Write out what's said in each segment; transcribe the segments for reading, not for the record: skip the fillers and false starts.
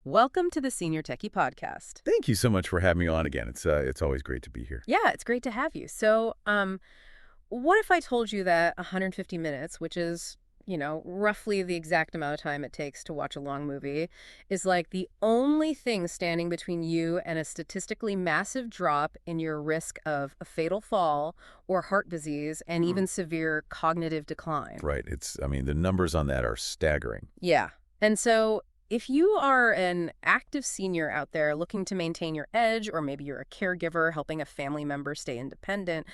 Welcome to the Senior Techie Podcast. Thank you so much for having me on again. It's always great to be here. Yeah, it's great to have you. So, what if I told you that 150 minutes, which is, roughly the exact amount of time it takes to watch a long movie, is like the only thing standing between you and a statistically massive drop in your risk of a fatal fall or heart disease and even severe cognitive decline? Right. The numbers on that are staggering. Yeah. And so if you are an active senior out there looking to maintain your edge, or maybe you're a caregiver helping a family member stay independent,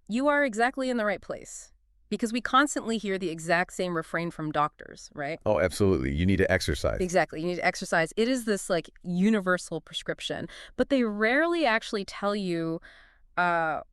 you are exactly in the right place. Because we constantly hear the exact same refrain from doctors, right? Oh, absolutely. You need to exercise. Exactly. You need to exercise. It is this universal prescription, but they rarely actually tell you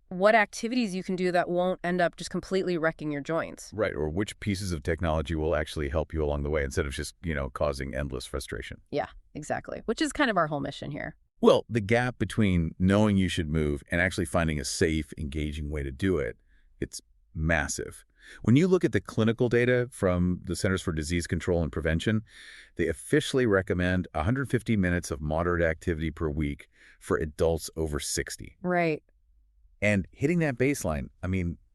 what activities you can do that won't end up just completely wrecking your joints. Right. Or which pieces of technology will actually help you along the way instead of just, causing endless frustration. Yeah, exactly. Which is kind of our whole mission here. Well, the gap between knowing you should move and actually finding a safe, engaging way to do it, it's massive. When you look at the clinical data from the Centers for Disease Control and Prevention, they officially recommend 150 minutes of moderate activity per week for adults over 60. Right. And hitting that baseline,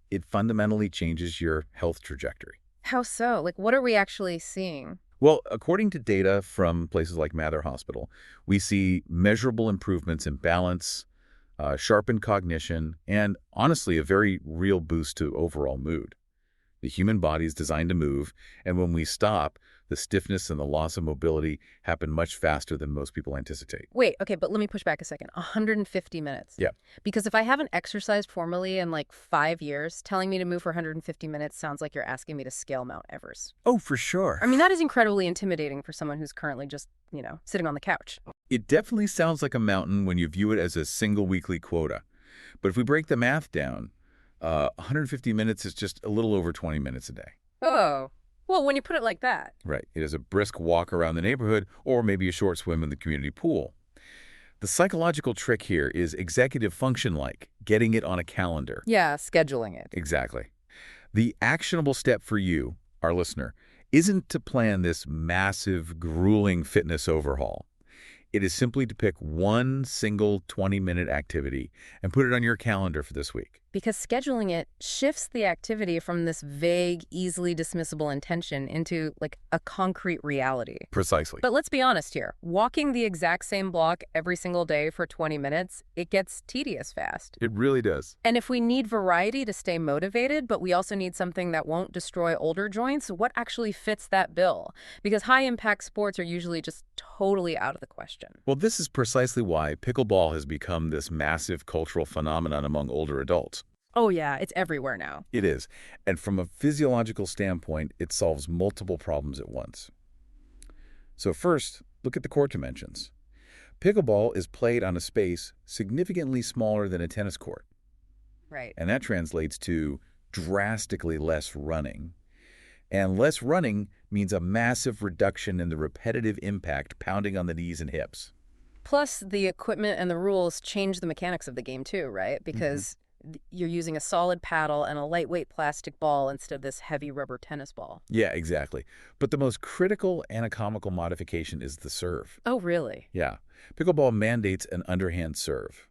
it fundamentally changes your health trajectory. How so? What are we actually seeing? Well, according to data from places like Mather Hospital, we see measurable improvements in balance, sharpened cognition, and honestly, a very real boost to overall mood. The human body is designed to move, and when we stop, the stiffness and the loss of mobility happen much faster than most people anticipate. Wait, okay, but let me push back a second. 150 minutes. Yeah. Because if I haven't exercised formally in 5 years, telling me to move for 150 minutes sounds like you're asking me to scale Mount Everest. Oh, for sure. That is incredibly intimidating for someone who's currently just, sitting on the couch. It definitely sounds like a mountain when you view it as a single weekly quota. But if we break the math down, 150 minutes is just a little over 20 minutes a day. Oh. Well, when you put it like that. Right. It is a brisk walk around the neighborhood or maybe a short swim in the community pool. The psychological trick here is executive function-like, getting it on a calendar. Yeah, scheduling it. Exactly. The actionable step for you, our listener, isn't to plan this massive, grueling fitness overhaul. It is simply to pick one single 20-minute activity and put it on your calendar for this week. Because scheduling it shifts the activity from this vague, easily dismissible intention into, a concrete reality. Precisely. But let's be honest here. Walking the exact same block every single day for 20 minutes, it gets tedious fast. It really does. And if we need variety to stay motivated, but we also need something that won't destroy older joints, what actually fits that bill? Because high-impact sports are usually just totally out of the question. Well, this is precisely why pickleball has become this massive cultural phenomenon among older adults. Oh yeah, it's everywhere now. It is. And from a physiological standpoint, it solves multiple problems at once. So first, look at the court dimensions. Pickleball is played on a space significantly smaller than a tennis court. Right. And that translates to drastically less running. And less running means a massive reduction in the repetitive impact pounding on the knees and hips. Plus, the equipment and the rules change the mechanics of the game too, right? Because you're using a solid paddle and a lightweight plastic ball instead of this heavy rubber tennis ball. Yeah, exactly. But the most critical anatomical modification is the serve. Oh, really? Yeah. Pickleball mandates an underhand serve.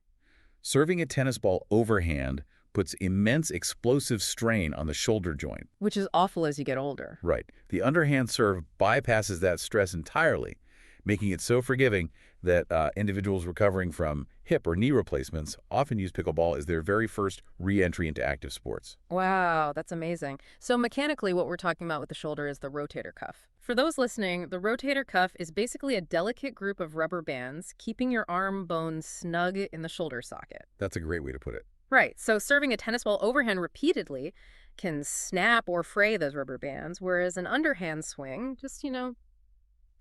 Serving a tennis ball overhand puts immense explosive strain on the shoulder joint. Which is awful as you get older. Right. The underhand serve bypasses that stress entirely, making it so forgiving that individuals recovering from hip or knee replacements often use pickleball as their very first re-entry into active sports. Wow, that's amazing. So mechanically, what we're talking about with the shoulder is the rotator cuff. For those listening, the rotator cuff is basically a delicate group of rubber bands keeping your arm bones snug in the shoulder socket. That's a great way to put it. Right. So serving a tennis ball overhand repeatedly can snap or fray those rubber bands, whereas an underhand swing just,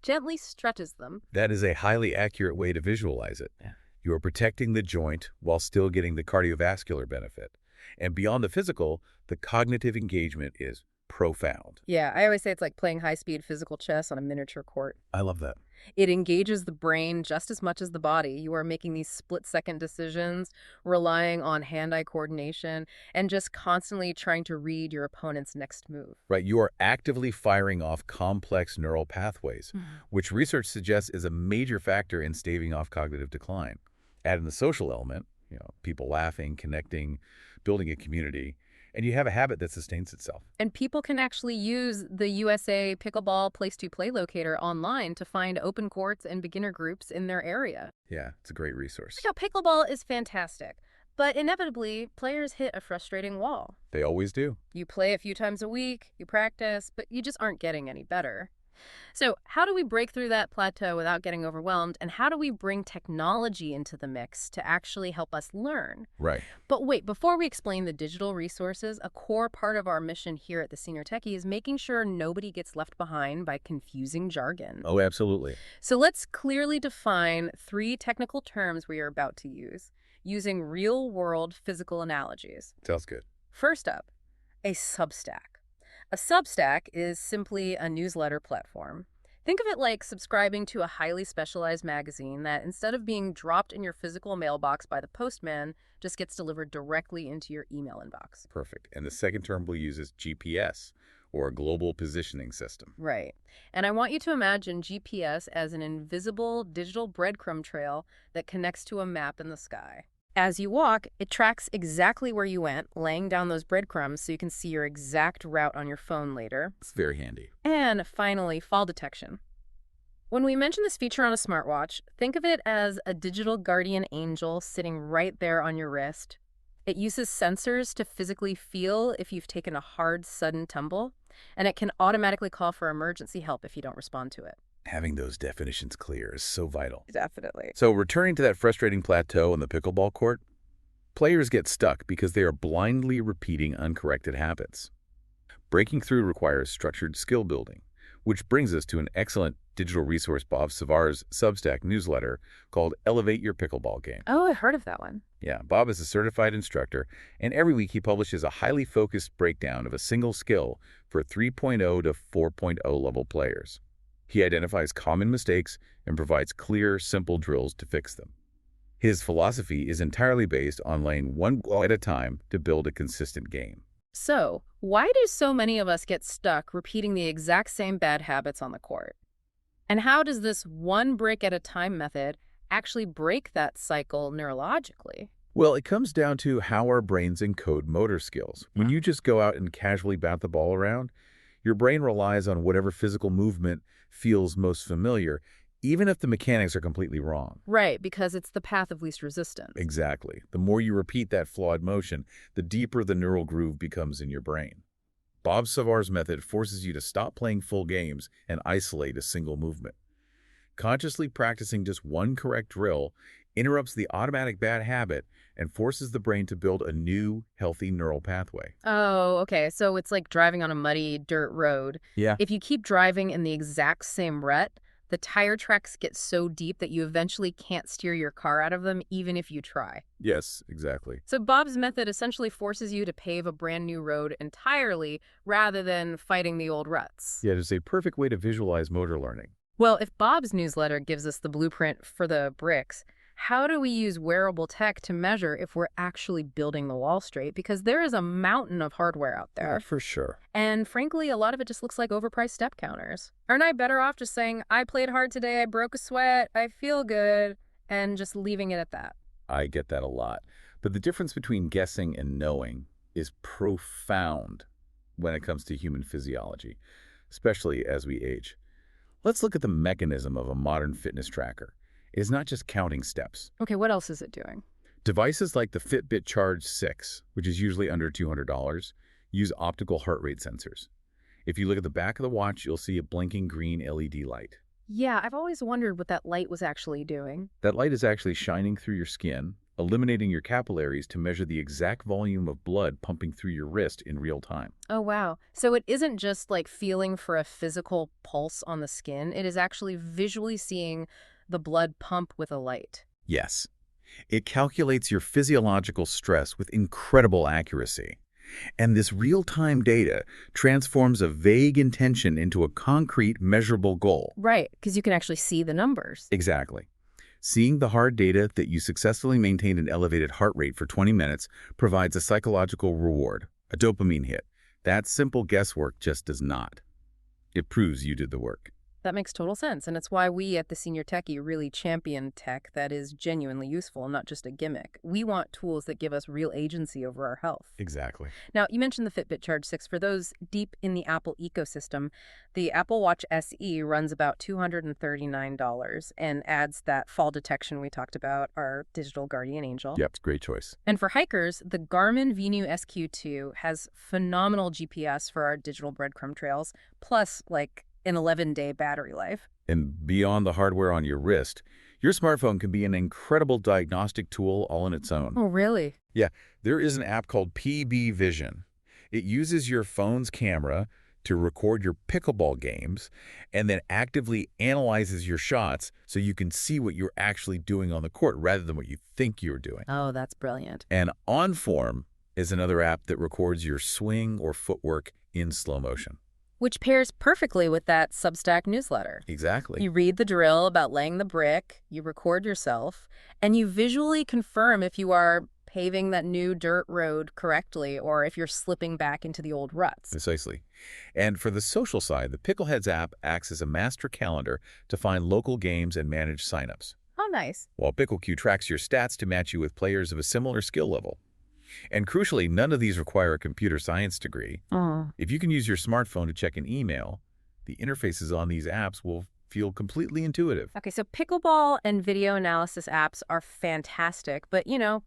gently stretches them. That is a highly accurate way to visualize it. Yeah. You are protecting the joint while still getting the cardiovascular benefit. And beyond the physical, the cognitive engagement is profound. Yeah, I always say it's like playing high-speed physical chess on a miniature court. I love that. It engages the brain just as much as the body. You are making these split-second decisions, relying on hand-eye coordination, and just constantly trying to read your opponent's next move. Right, you are actively firing off complex neural pathways, Mhm. which research suggests is a major factor in staving off cognitive decline. Add in the social element, people laughing, connecting, building a community, and you have a habit that sustains itself. And people can actually use the USA Pickleball Place to Play locator online to find open courts and beginner groups in their area. Yeah, it's a great resource. Pickleball is fantastic, but inevitably, players hit a frustrating wall. They always do. You play a few times a week, you practice, but you just aren't getting any better. So, how do we break through that plateau without getting overwhelmed? And how do we bring technology into the mix to actually help us learn? Right. But wait, before we explain the digital resources, a core part of our mission here at the Senior Techie is making sure nobody gets left behind by confusing jargon. Oh, absolutely. So let's clearly define 3 technical terms we are about to use, using real-world physical analogies. Sounds good. First up, a Substack. A Substack is simply a newsletter platform. Think of it like subscribing to a highly specialized magazine that, instead of being dropped in your physical mailbox by the postman, just gets delivered directly into your email inbox. Perfect. And the second term we'll use is GPS, or a global positioning system. Right. And I want you to imagine GPS as an invisible digital breadcrumb trail that connects to a map in the sky. As you walk, it tracks exactly where you went, laying down those breadcrumbs so you can see your exact route on your phone later. It's very handy. And finally, fall detection. When we mention this feature on a smartwatch, think of it as a digital guardian angel sitting right there on your wrist. It uses sensors to physically feel if you've taken a hard, sudden tumble, and it can automatically call for emergency help if you don't respond to it. Having those definitions clear is so vital. Definitely. So returning to that frustrating plateau on the pickleball court, players get stuck because they are blindly repeating uncorrected habits. Breaking through requires structured skill building, which brings us to an excellent digital resource Bob Savar's Substack newsletter called Elevate Your Pickleball Game. Oh, I heard of that one. Yeah, Bob is a certified instructor, and every week he publishes a highly focused breakdown of a single skill for 3.0 to 4.0 level players. He identifies common mistakes and provides clear, simple drills to fix them. His philosophy is entirely based on laying one ball at a time to build a consistent game. So, why do so many of us get stuck repeating the exact same bad habits on the court? And how does this one break at a time method actually break that cycle neurologically? Well, it comes down to how our brains encode motor skills. When you just go out and casually bat the ball around, your brain relies on whatever physical movement feels most familiar, even if the mechanics are completely wrong. Right, because it's the path of least resistance. Exactly. The more you repeat that flawed motion, the deeper the neural groove becomes in your brain. Bob Savar's method forces you to stop playing full games and isolate a single movement. Consciously practicing just one correct drill interrupts the automatic bad habit and forces the brain to build a new, healthy neural pathway. Oh, okay. So it's like driving on a muddy dirt road. Yeah. If you keep driving in the exact same rut, the tire tracks get so deep that you eventually can't steer your car out of them even if you try. Yes, exactly. So Bob's method essentially forces you to pave a brand new road entirely rather than fighting the old ruts. Yeah, it's a perfect way to visualize motor learning. Well, if Bob's newsletter gives us the blueprint for the bricks, how do we use wearable tech to measure if we're actually building the wall straight? Because there is a mountain of hardware out there. For sure. And frankly, a lot of it just looks like overpriced step counters. Aren't I better off just saying, I played hard today, I broke a sweat, I feel good, and just leaving it at that? I get that a lot. But the difference between guessing and knowing is profound when it comes to human physiology, especially as we age. Let's look at the mechanism of a modern fitness tracker. It is not just counting steps. Okay, what else is it doing? Devices like the Fitbit Charge 6, which is usually under $200, use optical heart rate sensors. If you look at the back of the watch, you'll see a blinking green LED light. Yeah, I've always wondered what that light was actually doing. That light is actually shining through your skin, eliminating your capillaries to measure the exact volume of blood pumping through your wrist in real time. Oh, wow. So it isn't just like feeling for a physical pulse on the skin. It is actually visually seeing the blood pump with a light. Yes. It calculates your physiological stress with incredible accuracy. And this real-time data transforms a vague intention into a concrete, measurable goal. Right, because you can actually see the numbers. Exactly. Seeing the hard data that you successfully maintained an elevated heart rate for 20 minutes provides a psychological reward, a dopamine hit. That simple guesswork just does not. It proves you did the work. That makes total sense, and it's why we at the Senior Techie really champion tech that is genuinely useful, not just a gimmick. We want tools that give us real agency over our health. Exactly. Now, you mentioned the Fitbit Charge 6. For those deep in the Apple ecosystem, the Apple Watch SE runs about $239 and adds that fall detection we talked about, our digital guardian angel. Yep, great choice. And for hikers, the Garmin Venu SQ2 has phenomenal GPS for our digital breadcrumb trails, plus like an 11-day battery life. And beyond the hardware on your wrist, your smartphone can be an incredible diagnostic tool all on its own. Oh, really? Yeah, there is an app called PB Vision. It uses your phone's camera to record your pickleball games and then actively analyzes your shots so you can see what you're actually doing on the court rather than what you think you're doing. Oh, that's brilliant. And OnForm is another app that records your swing or footwork in slow motion. Which pairs perfectly with that Substack newsletter. Exactly. You read the drill about laying the brick, you record yourself, and you visually confirm if you are paving that new dirt road correctly or if you're slipping back into the old ruts. Precisely. And for the social side, the Pickleheads app acts as a master calendar to find local games and manage signups, Oh, nice. while PickleQ tracks your stats to match you with players of a similar skill level. And crucially, none of these require a computer science degree. Oh. If you can use your smartphone to check an email, the interfaces on these apps will feel completely intuitive. Okay, so pickleball and video analysis apps are fantastic, but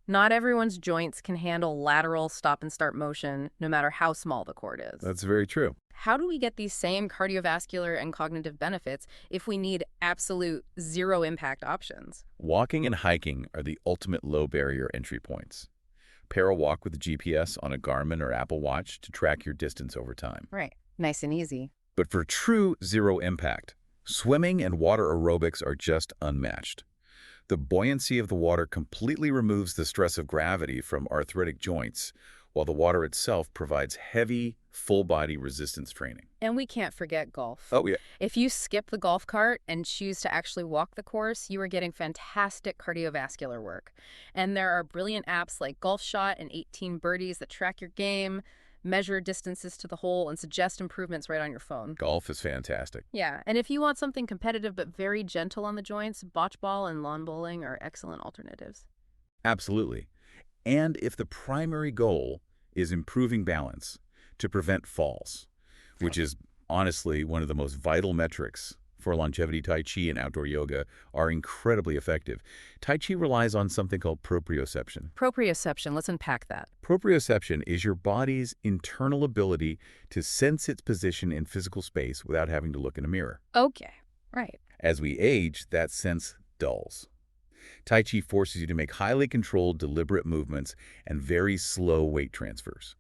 not everyone's joints can handle lateral stop and start motion, no matter how small the court is. That's very true. How do we get these same cardiovascular and cognitive benefits if we need absolute zero impact options? Walking and hiking are the ultimate low barrier entry points. Pair a walk with a GPS on a Garmin or Apple Watch to track your distance over time. Right. Nice and easy. But for true zero impact, swimming and water aerobics are just unmatched. The buoyancy of the water completely removes the stress of gravity from arthritic joints, while the water itself provides heavy, full-body resistance training. And we can't forget golf. Oh, yeah. If you skip the golf cart and choose to actually walk the course, you are getting fantastic cardiovascular work. And there are brilliant apps like Golf Shot and 18 Birdies that track your game, measure distances to the hole, and suggest improvements right on your phone. Golf is fantastic. Yeah, and if you want something competitive but very gentle on the joints, bocce ball and lawn bowling are excellent alternatives. Absolutely. And if the primary goal is improving balance to prevent falls, which is honestly one of the most vital metrics for longevity, Tai Chi and outdoor yoga are incredibly effective. Tai Chi relies on something called proprioception. Proprioception, let's unpack that. Proprioception is your body's internal ability to sense its position in physical space without having to look in a mirror. Okay, right. As we age, that sense dulls. Tai Chi forces you to make highly controlled, deliberate movements and very slow weight transfers.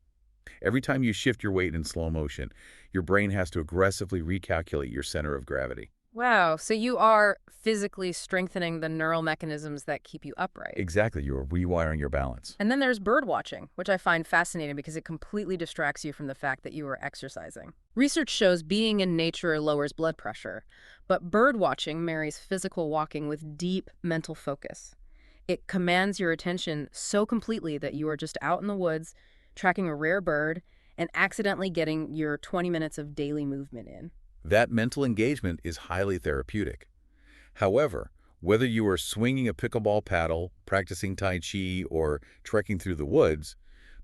Every time you shift your weight in slow motion, your brain has to aggressively recalculate your center of gravity. Wow, so you are physically strengthening the neural mechanisms that keep you upright. Exactly, you're rewiring your balance. And then there's bird watching, which I find fascinating because it completely distracts you from the fact that you are exercising. Research shows being in nature lowers blood pressure, but bird watching marries physical walking with deep mental focus. It commands your attention so completely that you are just out in the woods, tracking a rare bird, and accidentally getting your 20 minutes of daily movement in. That mental engagement is highly therapeutic. However, whether you are swinging a pickleball paddle, practicing Tai Chi, or trekking through the woods,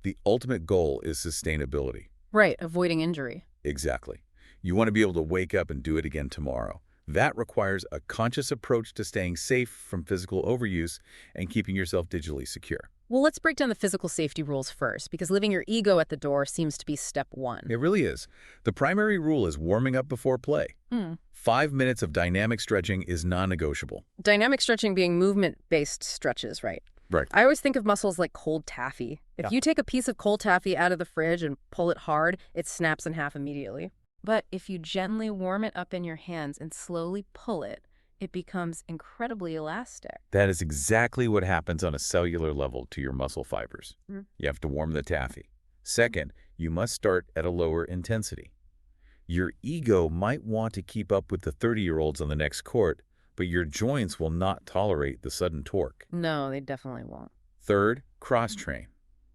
the ultimate goal is sustainability. Right, avoiding injury. Exactly. You want to be able to wake up and do it again tomorrow. That requires a conscious approach to staying safe from physical overuse and keeping yourself digitally secure. Well, let's break down the physical safety rules first, because leaving your ego at the door seems to be step one. It really is. The primary rule is warming up before play. 5 minutes of dynamic stretching is non-negotiable. Dynamic stretching being movement-based stretches, right? Right. I always think of muscles like cold taffy. If you take a piece of cold taffy out of the fridge and pull it hard, it snaps in half immediately. But if you gently warm it up in your hands and slowly pull it, it becomes incredibly elastic. That is exactly what happens on a cellular level to your muscle fibers. Mm. You have to warm the taffy. Second, you must start at a lower intensity. Your ego might want to keep up with the 30-year-olds on the next court, but your joints will not tolerate the sudden torque. No, they definitely won't. Third, cross-train.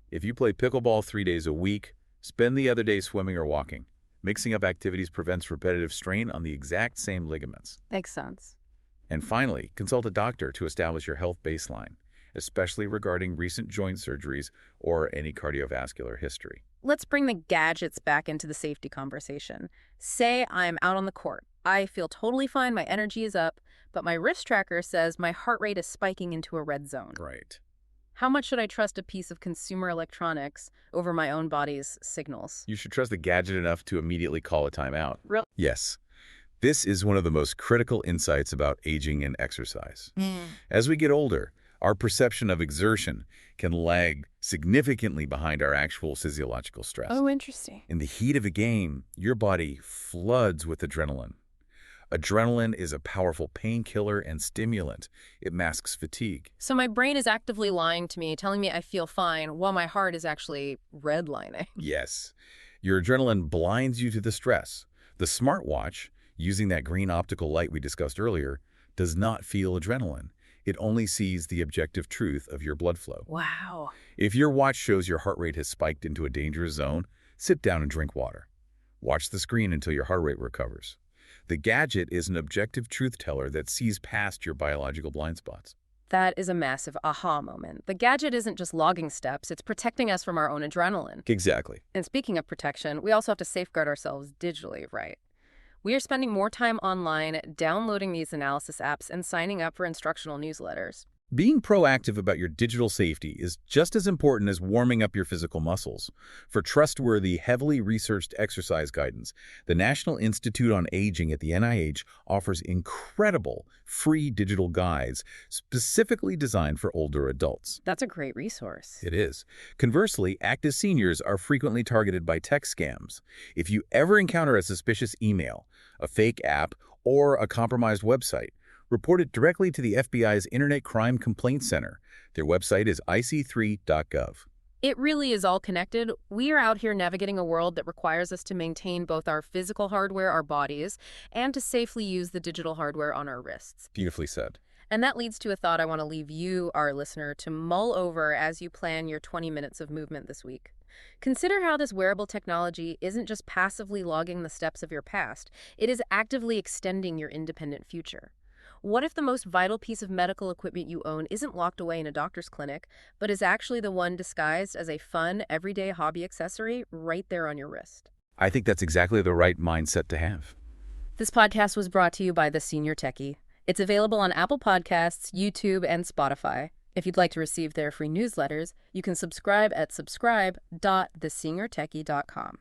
If you play pickleball 3 days a week, spend the other day swimming or walking. Mixing up activities prevents repetitive strain on the exact same ligaments. Makes sense. And finally, consult a doctor to establish your health baseline, especially regarding recent joint surgeries or any cardiovascular history. Let's bring the gadgets back into the safety conversation. Say I'm out on the court. I feel totally fine, my energy is up, but my wrist tracker says my heart rate is spiking into a red zone. Right. How much should I trust a piece of consumer electronics over my own body's signals? You should trust the gadget enough to immediately call a timeout. Really? Yes. This is one of the most critical insights about aging and exercise. As we get older, our perception of exertion can lag significantly behind our actual physiological stress. Oh, interesting. In the heat of a game, your body floods with adrenaline. Adrenaline is a powerful painkiller and stimulant. It masks fatigue. So my brain is actively lying to me, telling me I feel fine, while my heart is actually redlining. Yes, your adrenaline blinds you to the stress. The smartwatch, using that green optical light we discussed earlier, does not feel adrenaline. It only sees the objective truth of your blood flow. Wow. If your watch shows your heart rate has spiked into a dangerous zone, sit down and drink water. Watch the screen until your heart rate recovers. The gadget is an objective truth teller that sees past your biological blind spots. That is a massive aha moment. The gadget isn't just logging steps, it's protecting us from our own adrenaline. Exactly. And speaking of protection, we also have to safeguard ourselves digitally, right? We are spending more time online, downloading these analysis apps, and signing up for instructional newsletters. Being proactive about your digital safety is just as important as warming up your physical muscles. For trustworthy, heavily researched exercise guidance, the National Institute on Aging at the NIH offers incredible free digital guides specifically designed for older adults. That's a great resource. It is. Conversely, active seniors are frequently targeted by tech scams. If you ever encounter a suspicious email, a fake app, or a compromised website, report it directly to the FBI's Internet Crime Complaint Center. Their website is ic3.gov. It really is all connected. We are out here navigating a world that requires us to maintain both our physical hardware, our bodies, and to safely use the digital hardware on our wrists. Beautifully said. And that leads to a thought I want to leave you, our listener, to mull over as you plan your 20 minutes of movement this week. Consider how this wearable technology isn't just passively logging the steps of your past, it is actively extending your independent future. What if the most vital piece of medical equipment you own isn't locked away in a doctor's clinic, but is actually the one disguised as a fun, everyday hobby accessory right there on your wrist? I think that's exactly the right mindset to have. This podcast was brought to you by The Senior Techie. It's available on Apple Podcasts, YouTube, and Spotify. If you'd like to receive their free newsletters, you can subscribe at subscribe.theseniortechie.com.